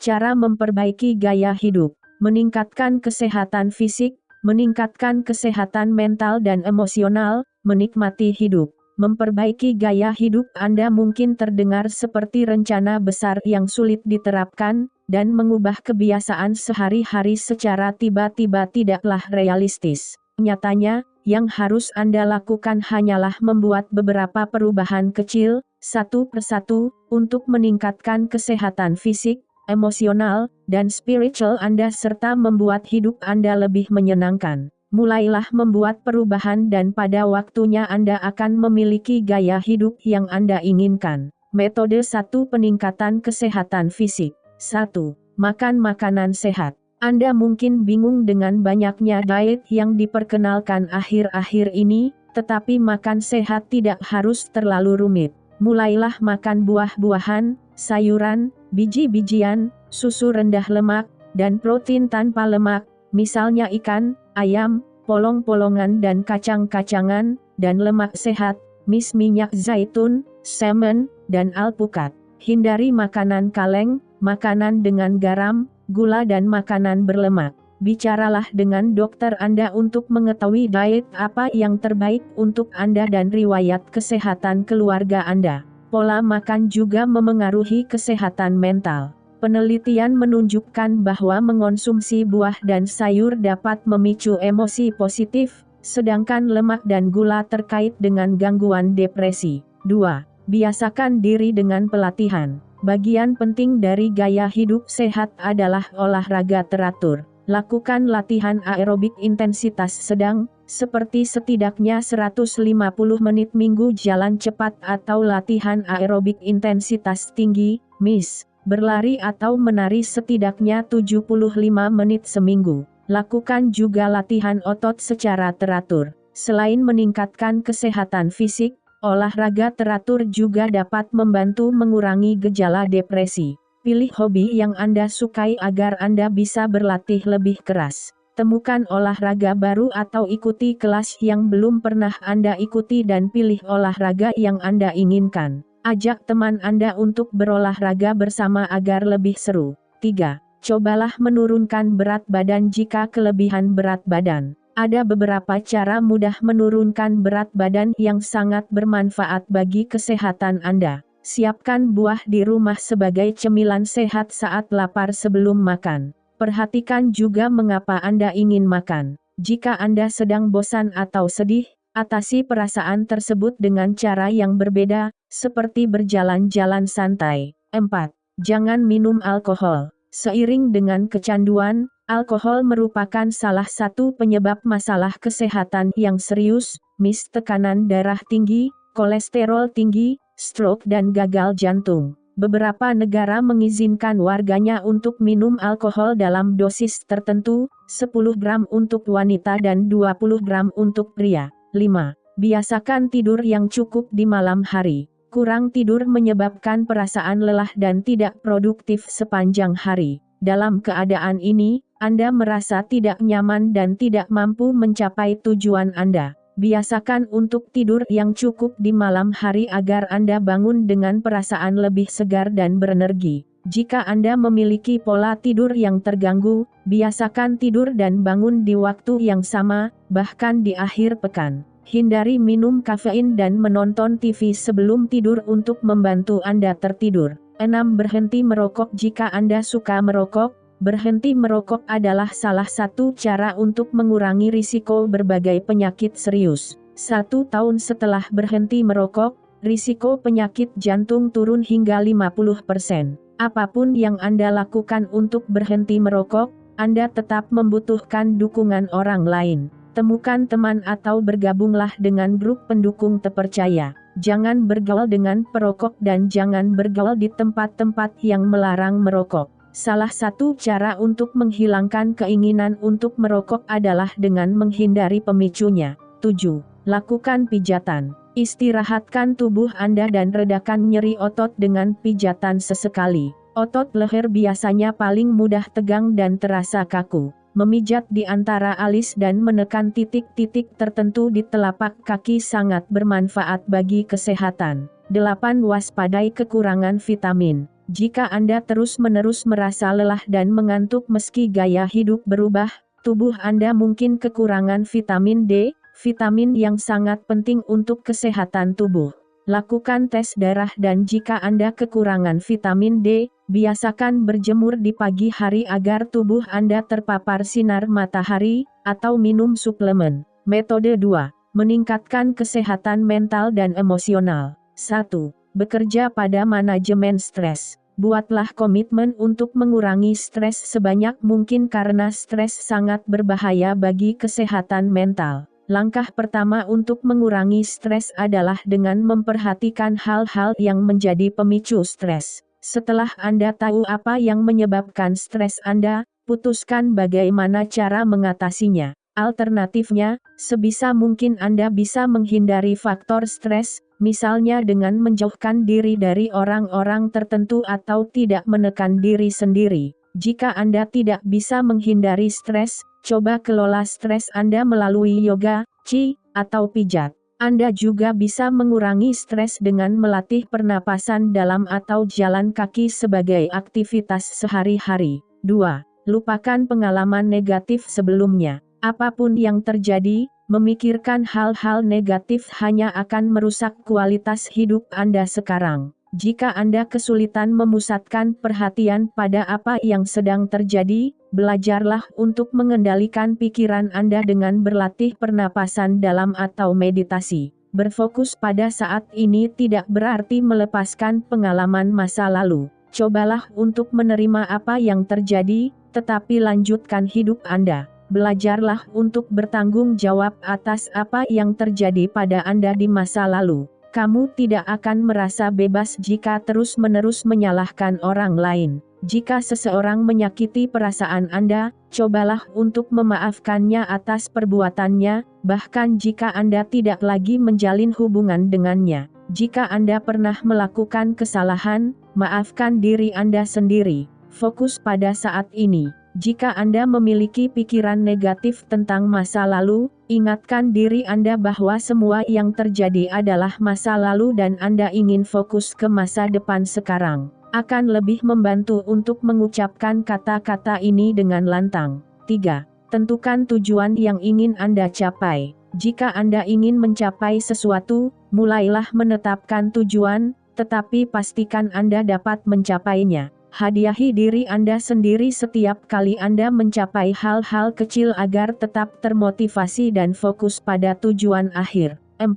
Cara memperbaiki gaya hidup, meningkatkan kesehatan fisik, meningkatkan kesehatan mental dan emosional, menikmati hidup. Memperbaiki gaya hidup Anda mungkin terdengar seperti rencana besar yang sulit diterapkan, dan mengubah kebiasaan sehari-hari secara tiba-tiba tidaklah realistis. Nyatanya, yang harus Anda lakukan hanyalah membuat beberapa perubahan kecil, satu persatu, untuk meningkatkan kesehatan fisik, emosional, dan spiritual Anda serta membuat hidup Anda lebih menyenangkan. Mulailah membuat perubahan dan pada waktunya Anda akan memiliki gaya hidup yang Anda inginkan. Metode 1 Peningkatan Kesehatan Fisik. 1. Makan makanan sehat. Anda mungkin bingung dengan banyaknya diet yang diperkenalkan akhir-akhir ini, tetapi makan sehat tidak harus terlalu rumit. Mulailah makan buah-buahan, sayuran, biji-bijian, susu rendah lemak, dan protein tanpa lemak, misalnya ikan, ayam, polong-polongan dan kacang-kacangan, dan lemak sehat, minyak zaitun, salmon, dan alpukat. Hindari makanan kaleng, makanan dengan garam, gula dan makanan berlemak. Bicaralah dengan dokter Anda untuk mengetahui diet apa yang terbaik untuk Anda dan riwayat kesehatan keluarga Anda. Pola makan juga memengaruhi kesehatan mental. Penelitian menunjukkan bahwa mengonsumsi buah dan sayur dapat memicu emosi positif, sedangkan lemak dan gula terkait dengan gangguan depresi. 2. Biasakan diri dengan pelatihan. Bagian penting dari gaya hidup sehat adalah olahraga teratur. Lakukan latihan aerobik intensitas sedang, seperti setidaknya 150 menit minggu jalan cepat atau latihan aerobik intensitas tinggi, berlari atau menari setidaknya 75 menit seminggu. Lakukan juga latihan otot secara teratur. Selain meningkatkan kesehatan fisik, olahraga teratur juga dapat membantu mengurangi gejala depresi. Pilih hobi yang Anda sukai agar Anda bisa berlatih lebih keras. Temukan olahraga baru atau ikuti kelas yang belum pernah Anda ikuti dan pilih olahraga yang Anda inginkan. Ajak teman Anda untuk berolahraga bersama agar lebih seru. 3. Cobalah menurunkan berat badan jika kelebihan berat badan. Ada beberapa cara mudah menurunkan berat badan yang sangat bermanfaat bagi kesehatan Anda. Siapkan buah di rumah sebagai cemilan sehat saat lapar sebelum makan. Perhatikan juga mengapa Anda ingin makan. Jika Anda sedang bosan atau sedih, atasi perasaan tersebut dengan cara yang berbeda, seperti berjalan-jalan santai. 4. Jangan minum alkohol. Seiring dengan kecanduan, alkohol merupakan salah satu penyebab masalah kesehatan yang serius, tekanan darah tinggi, kolesterol tinggi, stroke dan gagal jantung. Beberapa negara mengizinkan warganya untuk minum alkohol dalam dosis tertentu, 10 gram untuk wanita dan 20 gram untuk pria. 5. Biasakan tidur yang cukup di malam hari. Kurang tidur menyebabkan perasaan lelah dan tidak produktif sepanjang hari. Dalam keadaan ini, Anda merasa tidak nyaman dan tidak mampu mencapai tujuan Anda. Biasakan untuk tidur yang cukup di malam hari agar Anda bangun dengan perasaan lebih segar dan berenergi. Jika Anda memiliki pola tidur yang terganggu, biasakan tidur dan bangun di waktu yang sama, bahkan di akhir pekan. Hindari minum kafein dan menonton TV sebelum tidur untuk membantu Anda tertidur. 6. Berhenti merokok jika Anda suka merokok. Berhenti merokok adalah salah satu cara untuk mengurangi risiko berbagai penyakit serius. 1 tahun setelah berhenti merokok, risiko penyakit jantung turun hingga 50%. Apapun yang Anda lakukan untuk berhenti merokok, Anda tetap membutuhkan dukungan orang lain. Temukan teman atau bergabunglah dengan grup pendukung terpercaya. Jangan bergaul dengan perokok dan jangan bergaul di tempat-tempat yang melarang merokok. Salah satu cara untuk menghilangkan keinginan untuk merokok adalah dengan menghindari pemicunya. 7. Lakukan pijatan. Istirahatkan tubuh Anda dan redakan nyeri otot dengan pijatan sesekali. Otot leher biasanya paling mudah tegang dan terasa kaku. Memijat di antara alis dan menekan titik-titik tertentu di telapak kaki sangat bermanfaat bagi kesehatan. 8. Waspadai kekurangan vitamin. Jika Anda terus-menerus merasa lelah dan mengantuk meski gaya hidup berubah, tubuh Anda mungkin kekurangan vitamin D, vitamin yang sangat penting untuk kesehatan tubuh. Lakukan tes darah dan jika Anda kekurangan vitamin D, biasakan berjemur di pagi hari agar tubuh Anda terpapar sinar matahari, atau minum suplemen. Metode 2. Meningkatkan kesehatan mental dan emosional. 1. Bekerja pada manajemen stres. Buatlah komitmen untuk mengurangi stres sebanyak mungkin karena stres sangat berbahaya bagi kesehatan mental. Langkah pertama untuk mengurangi stres adalah dengan memperhatikan hal-hal yang menjadi pemicu stres. Setelah Anda tahu apa yang menyebabkan stres Anda, putuskan bagaimana cara mengatasinya. Alternatifnya, sebisa mungkin Anda bisa menghindari faktor stres, misalnya dengan menjauhkan diri dari orang-orang tertentu atau tidak menekan diri sendiri. Jika Anda tidak bisa menghindari stres, coba kelola stres Anda melalui yoga, qi, atau pijat. Anda juga bisa mengurangi stres dengan melatih pernapasan dalam atau jalan kaki sebagai aktivitas sehari-hari. 2. Lupakan pengalaman negatif sebelumnya. Apapun yang terjadi, memikirkan hal-hal negatif hanya akan merusak kualitas hidup Anda sekarang. Jika Anda kesulitan memusatkan perhatian pada apa yang sedang terjadi, belajarlah untuk mengendalikan pikiran Anda dengan berlatih pernapasan dalam atau meditasi. Berfokus pada saat ini tidak berarti melepaskan pengalaman masa lalu. Cobalah untuk menerima apa yang terjadi, tetapi lanjutkan hidup Anda. Belajarlah untuk bertanggung jawab atas apa yang terjadi pada Anda di masa lalu. Kamu tidak akan merasa bebas jika terus-menerus menyalahkan orang lain. Jika seseorang menyakiti perasaan Anda, cobalah untuk memaafkannya atas perbuatannya, bahkan jika Anda tidak lagi menjalin hubungan dengannya. Jika Anda pernah melakukan kesalahan, maafkan diri Anda sendiri. Fokus pada saat ini. Jika Anda memiliki pikiran negatif tentang masa lalu, ingatkan diri Anda bahwa semua yang terjadi adalah masa lalu dan Anda ingin fokus ke masa depan sekarang. Akan lebih membantu untuk mengucapkan kata-kata ini dengan lantang. 3. Tentukan tujuan yang ingin Anda capai. Jika Anda ingin mencapai sesuatu, mulailah menetapkan tujuan, tetapi pastikan Anda dapat mencapainya. Hadiahi diri Anda sendiri setiap kali Anda mencapai hal-hal kecil agar tetap termotivasi dan fokus pada tujuan akhir. 4.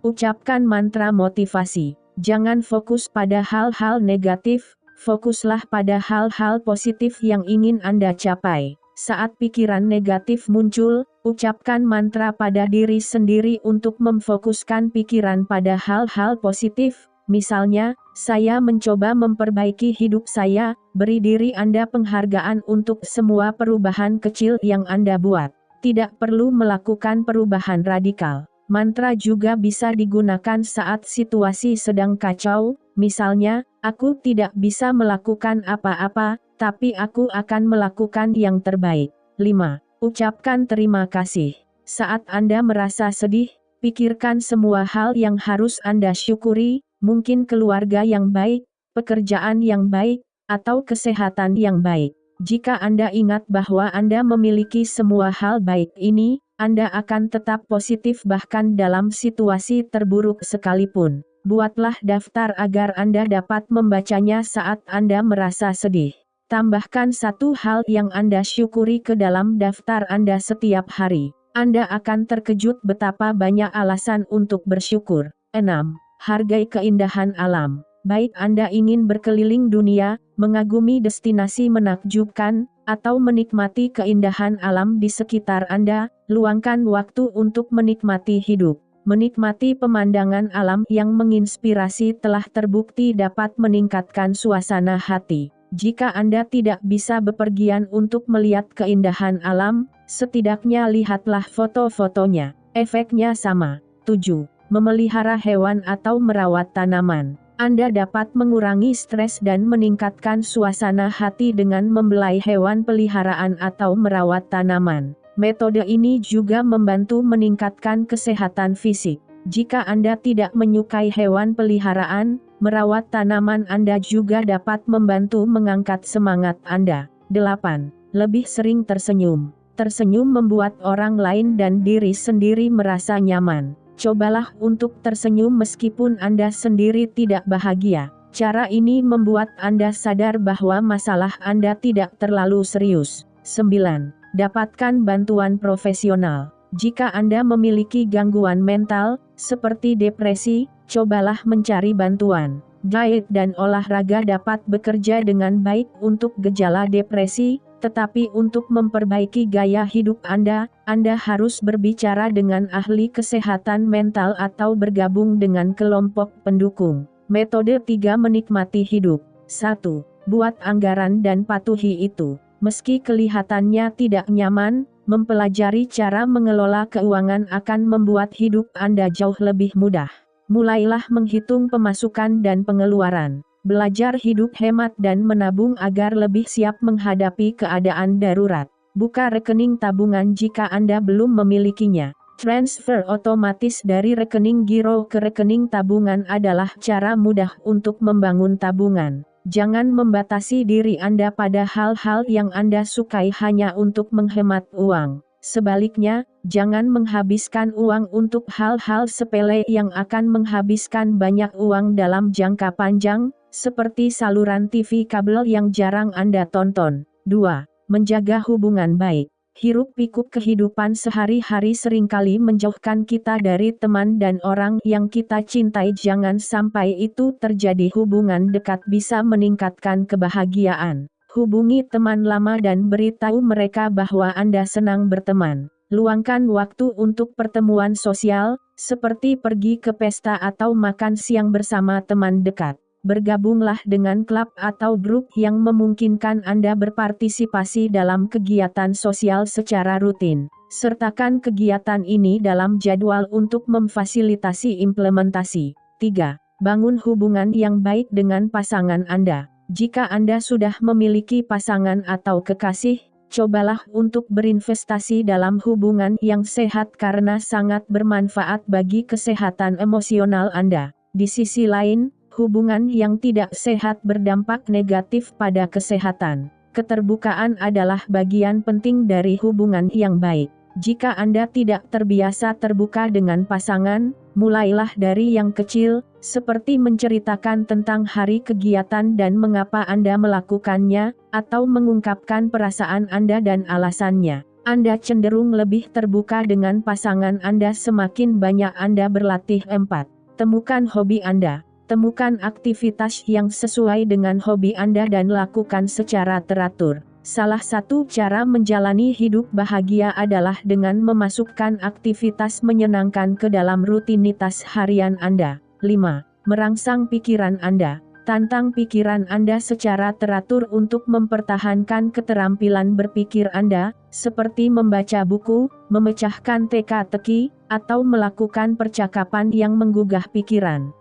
Ucapkan mantra motivasi. Jangan fokus pada hal-hal negatif, fokuslah pada hal-hal positif yang ingin Anda capai. Saat pikiran negatif muncul, ucapkan mantra pada diri sendiri untuk memfokuskan pikiran pada hal-hal positif. Misalnya, saya mencoba memperbaiki hidup saya, beri diri Anda penghargaan untuk semua perubahan kecil yang Anda buat. Tidak perlu melakukan perubahan radikal. Mantra juga bisa digunakan saat situasi sedang kacau, misalnya, aku tidak bisa melakukan apa-apa, tapi aku akan melakukan yang terbaik. 5. Ucapkan terima kasih. Saat Anda merasa sedih, pikirkan semua hal yang harus Anda syukuri, mungkin keluarga yang baik, pekerjaan yang baik, atau kesehatan yang baik. Jika Anda ingat bahwa Anda memiliki semua hal baik ini, Anda akan tetap positif bahkan dalam situasi terburuk sekalipun. Buatlah daftar agar Anda dapat membacanya saat Anda merasa sedih. Tambahkan satu hal yang Anda syukuri ke dalam daftar Anda setiap hari. Anda akan terkejut betapa banyak alasan untuk bersyukur. 6. Hargai keindahan alam. Baik Anda ingin berkeliling dunia, mengagumi destinasi menakjubkan, atau menikmati keindahan alam di sekitar Anda, luangkan waktu untuk menikmati hidup. Menikmati pemandangan alam yang menginspirasi telah terbukti dapat meningkatkan suasana hati. Jika Anda tidak bisa bepergian untuk melihat keindahan alam, setidaknya lihatlah foto-fotonya. Efeknya sama. 7. Memelihara hewan atau merawat tanaman. Anda dapat mengurangi stres dan meningkatkan suasana hati dengan membelai hewan peliharaan atau merawat tanaman. Metode ini juga membantu meningkatkan kesehatan fisik. Jika Anda tidak menyukai hewan peliharaan, Merawat tanaman Anda juga dapat membantu mengangkat semangat Anda. 8. Lebih sering tersenyum. Tersenyum membuat orang lain dan diri sendiri merasa nyaman. Cobalah untuk tersenyum meskipun Anda sendiri tidak bahagia. Cara ini membuat Anda sadar bahwa masalah Anda tidak terlalu serius. 9. Dapatkan bantuan profesional. Jika Anda memiliki gangguan mental, seperti depresi, cobalah mencari bantuan. Diet dan olahraga dapat bekerja dengan baik untuk gejala depresi, tetapi untuk memperbaiki gaya hidup Anda harus berbicara dengan ahli kesehatan mental atau bergabung dengan kelompok pendukung. Metode 3 menikmati hidup. 1. Buat anggaran dan patuhi itu. Meski kelihatannya tidak nyaman, mempelajari cara mengelola keuangan akan membuat hidup Anda jauh lebih mudah. Mulailah menghitung pemasukan dan pengeluaran. Belajar hidup hemat dan menabung agar lebih siap menghadapi keadaan darurat. Buka rekening tabungan jika Anda belum memilikinya. Transfer otomatis dari rekening giro ke rekening tabungan adalah cara mudah untuk membangun tabungan. Jangan membatasi diri Anda pada hal-hal yang Anda sukai hanya untuk menghemat uang. Sebaliknya, jangan menghabiskan uang untuk hal-hal sepele yang akan menghabiskan banyak uang dalam jangka panjang, seperti saluran TV kabel yang jarang Anda tonton. 2. Menjaga hubungan baik. Hiruk-pikuk kehidupan sehari-hari seringkali menjauhkan kita dari teman dan orang yang kita cintai. Jangan sampai itu terjadi. Hubungan dekat bisa meningkatkan kebahagiaan. Hubungi teman lama dan beritahu mereka bahwa Anda senang berteman. Luangkan waktu untuk pertemuan sosial, seperti pergi ke pesta atau makan siang bersama teman dekat. Bergabunglah dengan klub atau grup yang memungkinkan Anda berpartisipasi dalam kegiatan sosial secara rutin. Sertakan kegiatan ini dalam jadwal untuk memfasilitasi implementasi. 3. Bangun hubungan yang baik dengan pasangan Anda. Jika Anda sudah memiliki pasangan atau kekasih, cobalah untuk berinvestasi dalam hubungan yang sehat karena sangat bermanfaat bagi kesehatan emosional Anda. Di sisi lain, hubungan yang tidak sehat berdampak negatif pada kesehatan. Keterbukaan adalah bagian penting dari hubungan yang baik. Jika Anda tidak terbiasa terbuka dengan pasangan, mulailah dari yang kecil, seperti menceritakan tentang hari kegiatan dan mengapa Anda melakukannya, atau mengungkapkan perasaan Anda dan alasannya. Anda cenderung lebih terbuka dengan pasangan Anda semakin banyak Anda berlatih. 4. Temukan hobi Anda. Temukan aktivitas yang sesuai dengan hobi Anda dan lakukan secara teratur. Salah satu cara menjalani hidup bahagia adalah dengan memasukkan aktivitas menyenangkan ke dalam rutinitas harian Anda. 5. Merangsang pikiran Anda. Tantang pikiran Anda secara teratur untuk mempertahankan keterampilan berpikir Anda, seperti membaca buku, memecahkan teka-teki, atau melakukan percakapan yang menggugah pikiran.